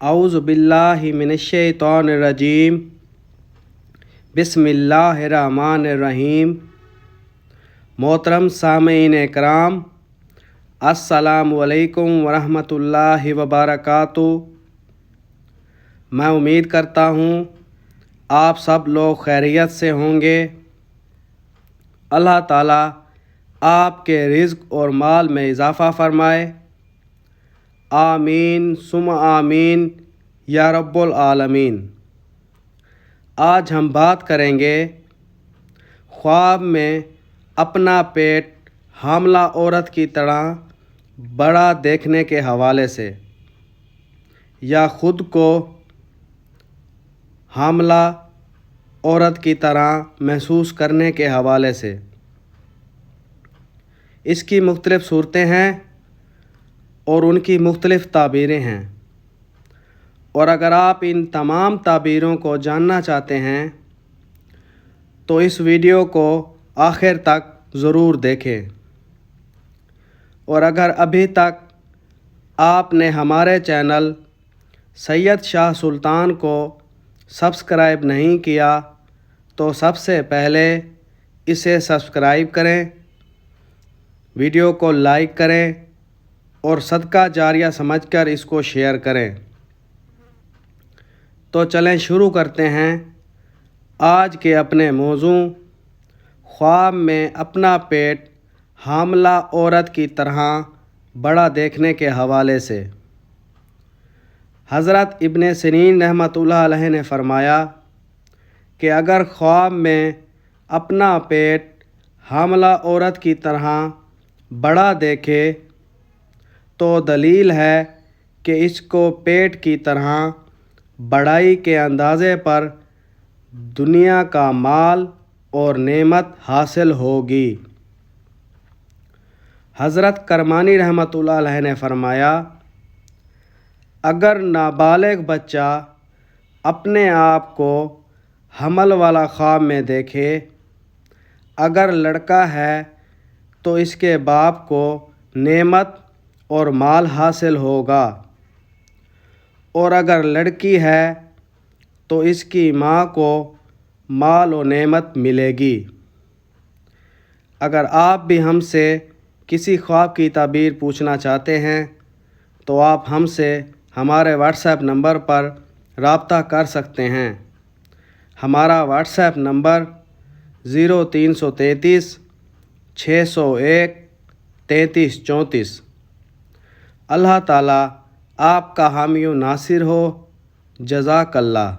اعوذ باللہ من الشیطان الرجیم بسم اللہ الرحمن الرحیم۔ محترم سامعین کرام، السلام علیکم ورحمۃ اللہ وبرکاتہ۔ میں امید کرتا ہوں آپ سب لوگ خیریت سے ہوں گے۔ اللہ تعالیٰ آپ کے رزق اور مال میں اضافہ فرمائے، آمین ثم آمین یا رب العالمین۔ آج ہم بات کریں گے خواب میں اپنا پیٹ حاملہ عورت کی طرح بڑا دیکھنے کے حوالے سے، یا خود کو حاملہ عورت کی طرح محسوس کرنے کے حوالے سے۔ اس کی مختلف صورتیں ہیں اور ان کی مختلف تعبیریں ہیں، اور اگر آپ ان تمام تعبیروں کو جاننا چاہتے ہیں تو اس ویڈیو کو آخر تک ضرور دیکھیں۔ اور اگر ابھی تک آپ نے ہمارے چینل سید شاہ سلطان کو سبسکرائب نہیں کیا تو سب سے پہلے اسے سبسکرائب کریں، ویڈیو کو لائک کریں اور صدقہ جاریہ سمجھ کر اس کو شیئر کریں۔ تو چلیں شروع کرتے ہیں آج کے اپنے موضوع، خواب میں اپنا پیٹ حاملہ عورت کی طرح بڑا دیکھنے کے حوالے سے۔ حضرت ابن سیرین رحمۃ اللہ علیہ نے فرمایا کہ اگر خواب میں اپنا پیٹ حاملہ عورت کی طرح بڑا دیکھے تو دلیل ہے کہ اس کو پیٹ کی طرح بڑائی کے اندازے پر دنیا کا مال اور نعمت حاصل ہوگی۔ حضرت کرمانی رحمۃ اللہ علیہ نے فرمایا، اگر نابالغ بچہ اپنے آپ کو حمل والا خواب میں دیکھے، اگر لڑکا ہے تو اس کے باپ کو نعمت اور مال حاصل ہوگا، اور اگر لڑکی ہے تو اس کی ماں کو مال و نعمت ملے گی۔ اگر آپ بھی ہم سے کسی خواب کی تعبیر پوچھنا چاہتے ہیں تو آپ ہم سے ہمارے واٹس ایپ نمبر پر رابطہ کر سکتے ہیں۔ ہمارا واٹس ایپ نمبر 0333 601 3334۔ اللہ تعالیٰ آپ کا حامی و ناصر ہو۔ جزاک اللہ۔